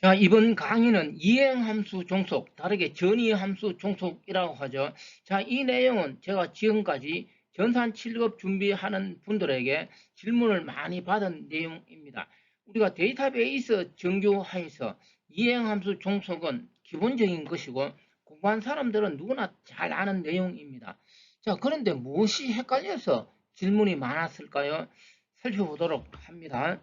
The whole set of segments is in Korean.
자, 이번 강의는 이행함수 종속, 다르게 전이함수 종속이라고 하죠. 자, 이 내용은 제가 지금까지 전산 7급 준비하는 분들에게 질문을 많이 받은 내용입니다. 우리가 데이터베이스 정규하에서 이행함수 종속은 기본적인 것이고 공부한 사람들은 누구나 잘 아는 내용입니다. 자, 그런데 무엇이 헷갈려서 질문이 많았을까요? 살펴보도록 합니다.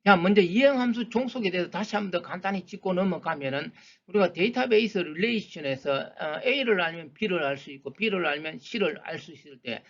자, 먼저 이행함수 종속에 대해서 다시 한번 더 간단히 짚고 넘어가면은 우리가 데이터베이스 릴레이션에서 A를 알면 B를 알 수 있고 B를 알면 C를 알 수 있을 때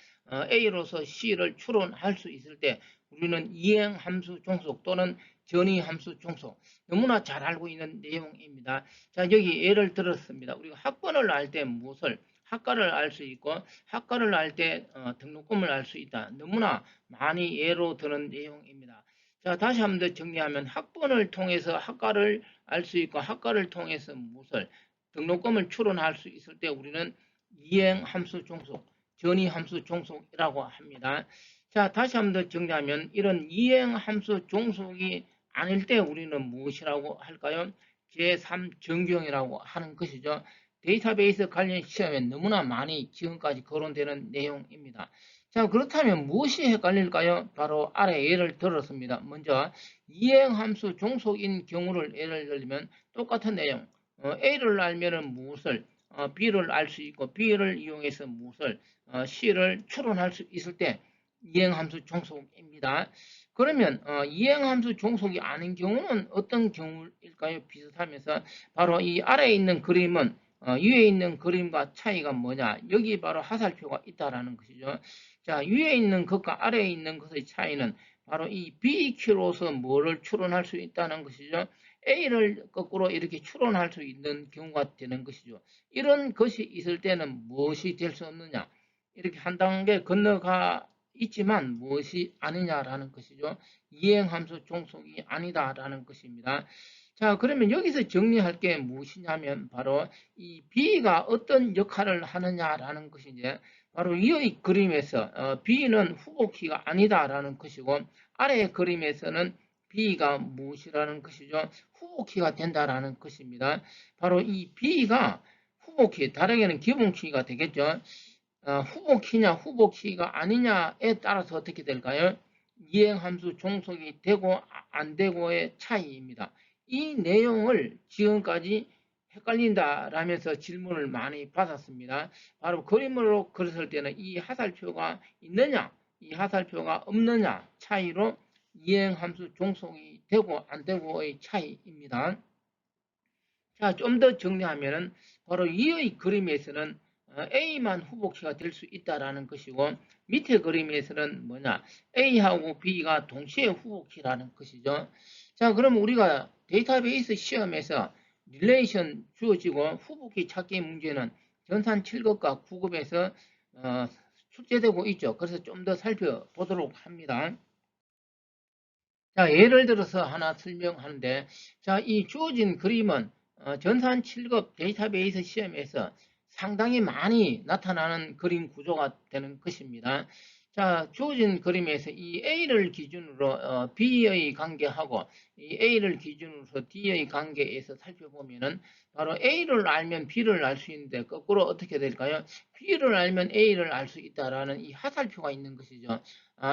A로서 C를 추론할 수 있을 때 우리는 이행함수 종속 또는 전이함수 종속 너무나 잘 알고 있는 내용입니다. 자, 여기 예를 들었습니다. 우리가 학번을 알 때 무엇을 학과를 알 수 있고 학과를 알 때 등록금을 알 수 있다. 너무나 많이 예로 드는 내용입니다. 자, 다시 한번 더 정리하면 학번을 통해서 학과를 알 수 있고 학과를 통해서 무엇을 등록금을 추론할 수 있을 때 우리는 이행함수 종속, 전이함수 종속이라고 합니다. 자, 다시 한번 더 정리하면 이런 이행함수 종속이 아닐 때 우리는 무엇이라고 할까요? 제3전경이라고 하는 것이죠. 데이터베이스 관련 시험에 너무나 많이 지금까지 거론되는 내용입니다. 자, 그렇다면 무엇이 헷갈릴까요? 바로 아래 예를 들었습니다. 먼저 이행함수 종속인 경우를 예를 들면 똑같은 내용 A를 알면 무엇을 B를 알 수 있고 B를 이용해서 무엇을 C를 추론할 수 있을 때 이행함수 종속입니다. 그러면 이행함수 종속이 아닌 경우는 어떤 경우일까요? 비슷하면서 바로 이 아래에 있는 그림은 위에 있는 그림과 차이가 뭐냐? 여기 바로 하살표가 있다라는 것이죠. 자, 위에 있는 것과 아래에 있는 것의 차이는 바로 이 BQ로서 뭐를 추론할 수 있다는 것이죠. A를 거꾸로 이렇게 추론할 수 있는 경우가 되는 것이죠. 이런 것이 있을 때는 무엇이 될 수 없느냐? 이렇게 한 단계 건너가 있지만 무엇이 아니냐라는 것이죠. 이행함수 종속이 아니다라는 것입니다. 자, 그러면 여기서 정리할 게 무엇이냐면 바로 이 B가 어떤 역할을 하느냐라는 것인데 바로 이 그림에서 B는 후보키가 아니다라는 것이고 아래의 그림에서는 B가 무엇이라는 것이죠? 후보키가 된다라는 것입니다. 바로 이 B가 후보키, 다르게는 기본키가 되겠죠. 후보키냐 후보키가 아니냐에 따라서 어떻게 될까요? 이행함수 종속이 되고 안 되고의 차이입니다. 이 내용을 지금까지 헷갈린다라면서 질문을 많이 받았습니다. 바로 그림으로 그렸을 때는 이 하살표가 있느냐, 이 하살표가 없느냐 차이로 이행함수 종속이 되고 안 되고의 차이입니다. 자, 좀 더 정리하면은 바로 이의 그림에서는 A만 후보키가 될 수 있다라는 것이고 밑에 그림에서는 뭐냐 A하고 B가 동시에 후보키라는 것이죠. 자, 그럼 우리가 데이터베이스 시험에서 릴레이션 주어지고 후보키 찾기 문제는 전산 7급과 9급에서 출제되고 있죠. 그래서 좀 더 살펴보도록 합니다. 자, 예를 들어서 하나 설명하는데, 자, 이 주어진 그림은 전산 7급 데이터베이스 시험에서 상당히 많이 나타나는 그림 구조가 되는 것입니다. 자, 주어진 그림에서 이 A를 기준으로 B의 관계하고 이 A를 기준으로 D의 관계에서 살펴보면은 바로 A를 알면 B를 알 수 있는데 거꾸로 어떻게 될까요? B를 알면 A를 알 수 있다라는 이 하살표가 있는 것이죠.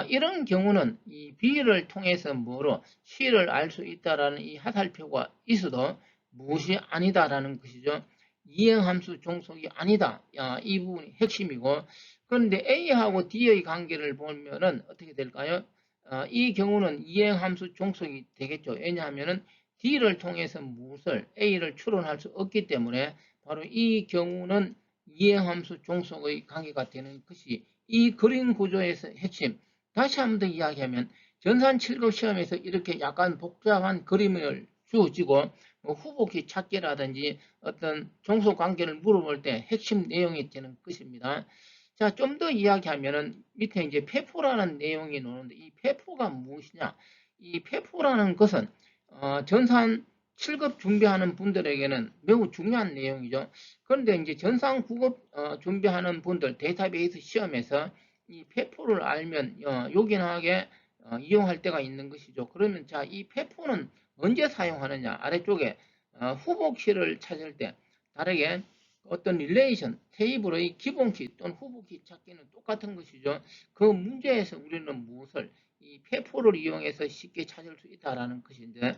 이런 경우는 이 B를 통해서 뭐로 C를 알 수 있다라는 이 하살표가 있어도 무엇이 아니다라는 것이죠. 이행함수 종속이 아니다. 이 부분이 핵심이고 그런데 A하고 D의 관계를 보면은 어떻게 될까요? 이 경우는 이행함수 종속이 되겠죠. 왜냐하면은 D를 통해서 무엇을 A를 추론할 수 없기 때문에 바로 이 경우는 이행함수 종속의 관계가 되는 것이 이 그림 구조에서 핵심. 다시 한번 더 이야기하면 전산 7급 시험에서 이렇게 약간 복잡한 그림을 주어지고 후보키 찾기라든지 어떤 종속 관계를 물어볼 때 핵심 내용이 되는 것입니다. 자, 좀 더 이야기하면은 밑에 이제 페포라는 내용이 나오는데 이 페포가 무엇이냐? 이 페포라는 것은 전산 7급 준비하는 분들에게는 매우 중요한 내용이죠. 그런데 이제 전산 9급 준비하는 분들 데이터베이스 시험에서 이 페포를 알면 요긴하게 이용할 때가 있는 것이죠. 그러면 자, 이 페포는 언제 사용하느냐? 아래쪽에 후보키를 찾을 때 다르게 어떤 릴레이션, 테이블의 기본키 또는 후보키 찾기는 똑같은 것이죠. 그 문제에서 우리는 무엇을 이 페포를 이용해서 쉽게 찾을 수 있다라는 것인데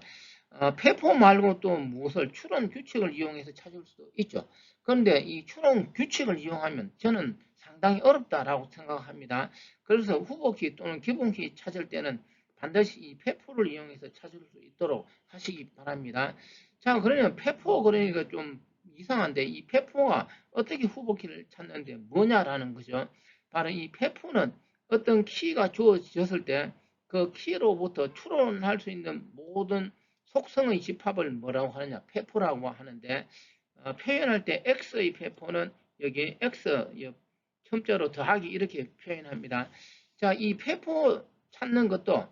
페포 말고 또 무엇을 추론 규칙을 이용해서 찾을 수도 있죠. 그런데 이 추론 규칙을 이용하면 저는 상당히 어렵다라고 생각합니다. 그래서 후보키 또는 기본키 찾을 때는 반드시 이 페포를 이용해서 찾을 수 있도록 하시기 바랍니다. 자, 그러면 페포 그러니까 좀 이상한데 이 페포가 어떻게 후보키를 찾는데 뭐냐라는 거죠. 바로 이 페포는 어떤 키가 주어졌을 때 그 키로부터 추론할 수 있는 모든 속성의 집합을 뭐라고 하느냐 페포라고 하는데 표현할 때 x의 페포는 여기 x 첨자로 더하기 이렇게 표현합니다. 자, 이 페포 찾는 것도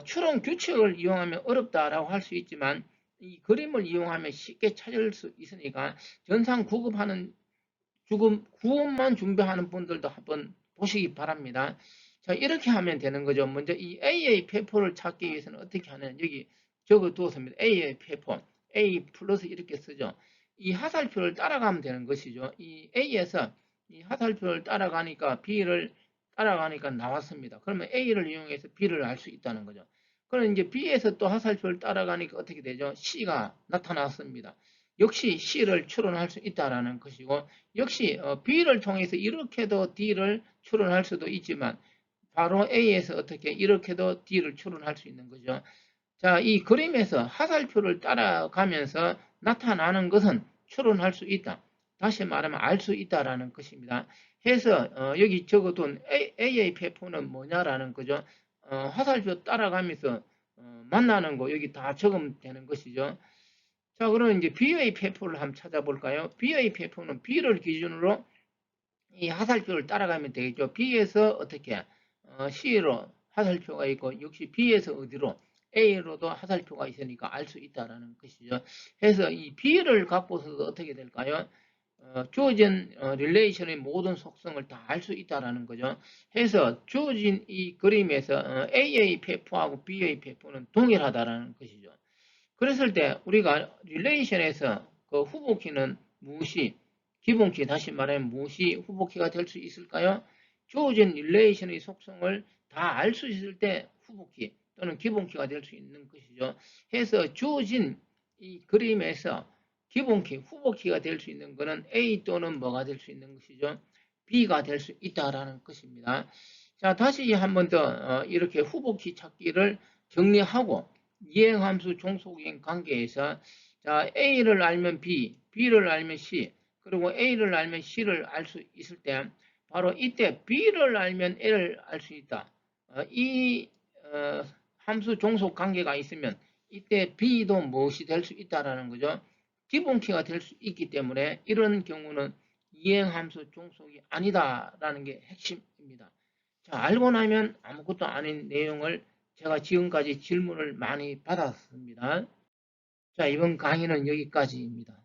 추론 규칙을 이용하면 어렵다라고 할 수 있지만 이 그림을 이용하면 쉽게 찾을 수 있으니까 전산 구급만 준비하는 분들도 한번 보시기 바랍니다. 자, 이렇게 하면 되는 거죠. 먼저 이 AA 페포를 찾기 위해서는 어떻게 하냐면 여기 적어 두었습니다. AA 페포, A 플러스 이렇게 쓰죠. 이 하살표를 따라가면 되는 것이죠. 이 A에서 이 하살표를 따라가니까 B를 따라가니까 나왔습니다. 그러면 A를 이용해서 B를 알 수 있다는 거죠. 그럼 이제 B에서 또 하살표를 따라가니까 어떻게 되죠? C가 나타났습니다. 역시 C를 추론할 수 있다라는 것이고 역시 B를 통해서 이렇게도 D를 추론할 수도 있지만 바로 A에서 어떻게 이렇게도 D를 추론할 수 있는 거죠. 자, 이 그림에서 하살표를 따라가면서 나타나는 것은 추론할 수 있다. 다시 말하면 알 수 있다라는 것입니다. 해서 여기 적어둔 AA 페포는 뭐냐라는 거죠. 화살표 따라가면서 만나는 거 여기 다 적으면 되는 것이죠. 자, 그러면 이제 B의 페포를 한번 찾아볼까요? B의 페포는 B를 기준으로 이 하살표를 따라가면 되겠죠. B에서 어떻게 C로 하살표가 있고 역시 B에서 어디로 A로도 하살표가 있으니까 알 수 있다라는 것이죠. 그래서 이 B를 갖고서도 어떻게 될까요? 주어진 릴레이션의 모든 속성을 다 알 수 있다라는 거죠. 해서 주어진 이 그림에서 AA 페포하고 BA 페포는 동일하다라는 것이죠. 그랬을 때 우리가 릴레이션에서 그 후보키는 무엇이 기본키 다시 말하면 무엇이 후보키가 될 수 있을까요? 주어진 릴레이션의 속성을 다 알 수 있을 때 후보키 또는 기본키가 될 수 있는 것이죠. 해서 주어진 이 그림에서 기본키, 후보키가 될 수 있는 것은 A 또는 뭐가 될 수 있는 것이죠? B가 될 수 있다라는 것입니다. 자, 다시 한번 더 이렇게 후보키 찾기를 정리하고 이행함수 종속인 관계에서 자, A를 알면 B, B를 알면 C, 그리고 A를 알면 C를 알 수 있을 때 바로 이때 B를 알면 L을 알 수 있다. 이 함수 종속 관계가 있으면 이때 B도 무엇이 될 수 있다라는 거죠. 기본키가 될 수 있기 때문에 이런 경우는 이행함수 종속이 아니다라는 게 핵심입니다. 자, 알고 나면 아무것도 아닌 내용을 제가 지금까지 질문을 많이 받았습니다. 자, 이번 강의는 여기까지입니다.